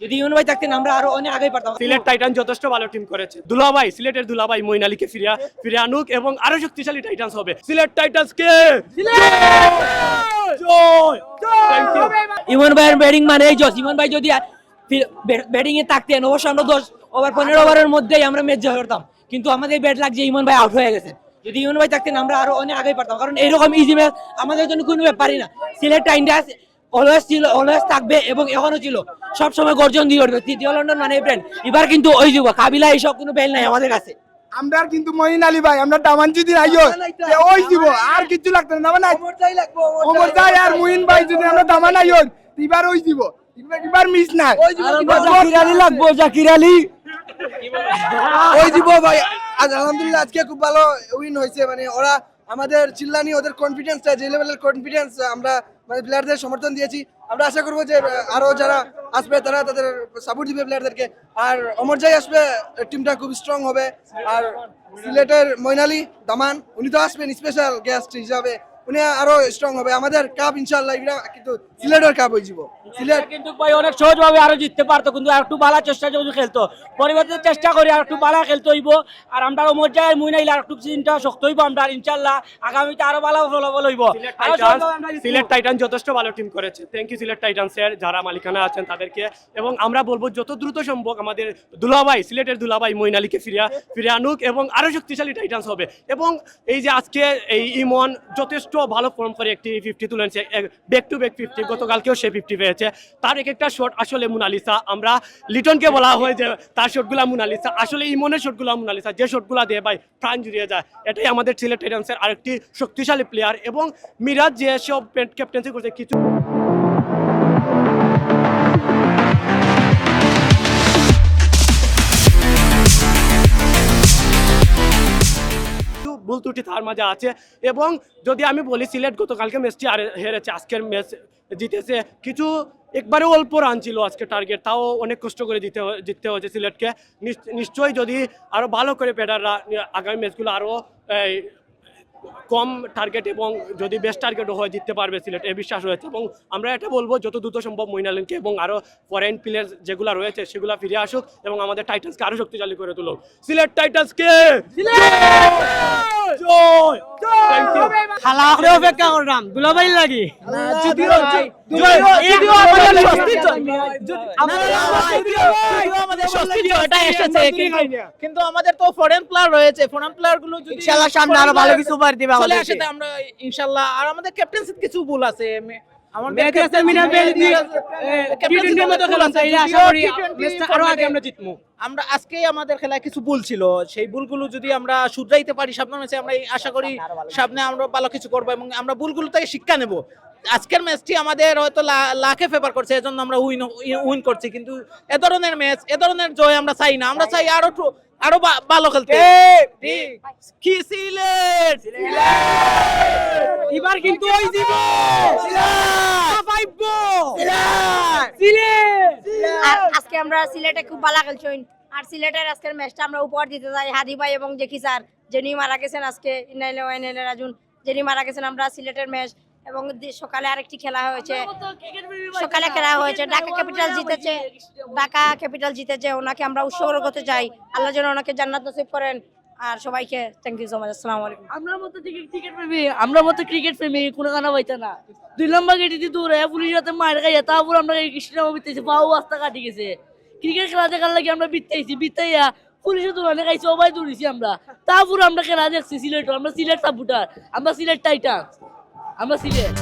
যদি ইমন ভাই থাকতেন আমরা আরো অনেক আগে পারতাম। সিলেট টাইটান যথেষ্ট ভালো টিম করেছে। দুলাভাই, সিলেটের দুলাভাই মঈন আলীকে ফিরে আনুক এবং আরো শক্তিশালী টাইটান্স হবে। সিলেট টাইটান্স কে জয়। Thank you. ইমন ভাইয়ের ব্যাটিং মানে এই জস। ইমন ভাই যদি ব্যাটিং এ থাকতেন অবশ্য আমরা 10 ওভার 15 ওভারের মধ্যেই আমরা ম্যাচ জয় করতাম, কিন্তু আমাদের ব্যাট লাগছে ইমন ভাই আউট হয়ে গেছে। যদি ইমন ভাই থাকতেন আমরা আরো অনেক আগে পারতাম, কারণ এরকম ইজি ম্যাচ আমাদের জন্য কোনো ব্যাপারই না। সিলেট টাইটান্স অলওয়েজ ছিল, অলওয়েজ থাকবে এবং এখনো ছিল, সব সময় গর্জন দিয়ে উঠবে। তৃতীয় লন্ডন মানে ব্র্যান্ড। এবার কিন্তু ওই যুগ কাবিলা এইসব কোনো বেল নাই আমাদের কাছে। আমরা কিন্তু মঈন আলী ভাই আমরা টামান যদি আইও ওই দিব আর কিছু লাগতো না মানে ওমর ভাই আর মঈন ভাই যদি আমরা টামান আইও এবার ওই দিব এবার মিস না জাকির আলী লাগবো, জাকির আলী ওই দিব ভাই। আজ আলহামদুলিল্লাহ আজকে খুব ভালো উইন হয়েছে, মানে ওরা আমাদের চিল্লানি, ওদের কনফিডেন্সটা যে লেভেলের কনফিডেন্স আমরা মানে প্লেয়ারদের সমর্থন দিয়েছি। আমরা আশা করবো যে আরো যারা আসবে তারা তাদের সাপোর্ট দিবে প্লেয়ারদেরকে। আর অমর জাই আসবে, টিমটা খুব স্ট্রং হবে। আর সিলেটের মঈন আলী দামান উনি তো আসবেন স্পেশাল গেস্ট হিসাবে, উনি আরো স্ট্রং হবে। আমাদের কাপ ইনশাআল্লাহ এটা কিন্তু সিলেটের কাপ হয়ে যাব। সিলেট কিন্তু ভাই অনেক সহজভাবে আরো জিততে পারতো, কিন্তু আর একটু ভালো চেষ্টা যদি খেলতো, পরিবর্তন চেষ্টা করি আর একটু ভালো খেলতে হইব। আর আমরা মজায় মইন আইলে আর একটু চিন্তা শক্ত হইব। আমরা ইনশাআল্লাহ আগামীতে আরো ভালো ফলাফল হইব। সিলেট টাইটান যথেষ্ট ভালো টিম করেছে। থ্যাংক ইউ সিলেট টাইটান্সের যারা মালিকানা আছেন তাদেরকে। এবং আমরা বলবো যত দ্রুত সম্ভব আমাদের দুলাভাই, সিলেটের দুলাভাই মঈন আলীকে ফিরে আনুক এবং আরো শক্তিশালী টাইটান্স হবে। এবং এই যে আজকে এই ইমন যথেষ্ট ভালো ফর্ম করে একটি 50 তুলেছে, ব্যাক টু ব্যাক 50, গতকালকেও সে 50 পেয়েছে। তার এক একটা শট আসলে মোনালিসা। আমরা লিটনকে বলা হয় যে তার শটগুলা মোনালিসা, আসলে ইমনের শটগুলা মোনালিসা। যে শটগুলা দিয়ে ভাই প্রাণ জুড়িয়ে যায়। এটাই আমাদের সিলেট টাইটান্সের আরেকটি শক্তিশালী প্লেয়ার। এবং মিরাজ যে সব ক্যাপ্টেন্সি করছে কিছু ভুল ত্রুটি তার মাঝে আছে। এবং যদি আমি বলি সিলেট গতকালকে ম্যাচটি আর হেরেছে, আজকের ম্যাচ জিতেছে। কিছু একবারে অল্প রান ছিল আজকে টার্গেট, তাও অনেক কষ্ট করে জিততে হয়েছে সিলেটকে। নিশ্চয়ই যদি আরো ভালো করে প্লেয়াররা আগামী ম্যাচগুলো আরো কম টার্গেট এবং যদি বেস্ট টার্গেটও হয় জিততে পারবে সিলেট, এই বিশ্বাস রয়েছে। এবং আমরা এটা বলবো যত দ্রুত সম্ভব মঈন আলীকে এবং আরো ফরেন প্লেয়ার যেগুলো রয়েছে সেগুলো ফিরে আসুক এবং আমাদের টাইটান্সকে আরো শক্তিশালী করে তুলুক। সিলেট টাইটান্সকে জয়। Thank you. খালা করে অপেক্ষা করলাম দুলাভাই লাগি। কিন্তু আমাদের তো ফরেন প্লেয়ার রয়েছে, ফরেন প্লেয়ার গুলো যদি ইনশাআল্লাহ সামনে আরো ভালো কিছু উপহার দিবে চলে আমাদেরকে। আসে আমরা ইনশাআল্লাহ। আর আমাদের ক্যাপ্টেন্সির কিছু ভুল আছে, আমরা আজকে আমাদের খেলায় কিছু ভুল ছিল, সেই ভুলগুলো যদি আমরা শুধরাইতে পারি সামনের ম্যাচে আমরা আশা করি সামনে আমরা ভালো কিছু করবো এবং আমরা ভুলগুলো থেকে শিক্ষা নেব। আজকের ম্যাচটি আমাদের হয়তো লাখে ফেভার করছে, এজন্য আমরা উইন করছি। কিন্তু এ ধরনের ম্যাচ, এ ধরনের জয় আমরা চাই না। আমরা চাই আরো ভালো খেলতে। কি সিলেট এবার কিন্তু ওই দিব আজকে আমরা সিলেটে খুব ভালো খেলছি। আর সিলেটের আজকের ম্যাচটা আমরা উপহার দিতে চাই হাদি ভাই এবং জেকি স্যার, যিনি মারা গেছেন আজকে, রাজুন যিনি মারা গেছেন। আমরা সিলেটের ম্যাচ এবং সকালে আরেকটি খেলা হয়েছে, সকালে খেলা হয়েছে ঢাকা ক্যাপিটাল জিতেছে। ওনাকে আমরা উৎসর্গ করতে চাই। আল্লাহ যেন ওনাকে জান্নাত নসিব করেন। আর সবাইকে থ্যাংক ইউ সো মাচ। আসসালামু আলাইকুম। আমরা মতো ক্রিকেট প্রেমী কোনো গানা পাইতা না। 2 নম্বর গেটে দিয়ে দৌড়ে পুলিশের হাতে মার খাইয়া তারপর আমরা কৃষ্ণামা বিতেছি, পাও রাস্তা কাটি গেছে। ক্রিকেট খেলা দেখার লাগে আমরা বিতাইয়া পুলিশের দৌড়ানে খাইছি, সবাই দৌড়িছি আমরা। তারপর আমরা খেলা দেখছি সিলেট। আমরা সিলেট সাপোর্টার, আমরা সিলেট টাইটান্স, আমরা সিলেট।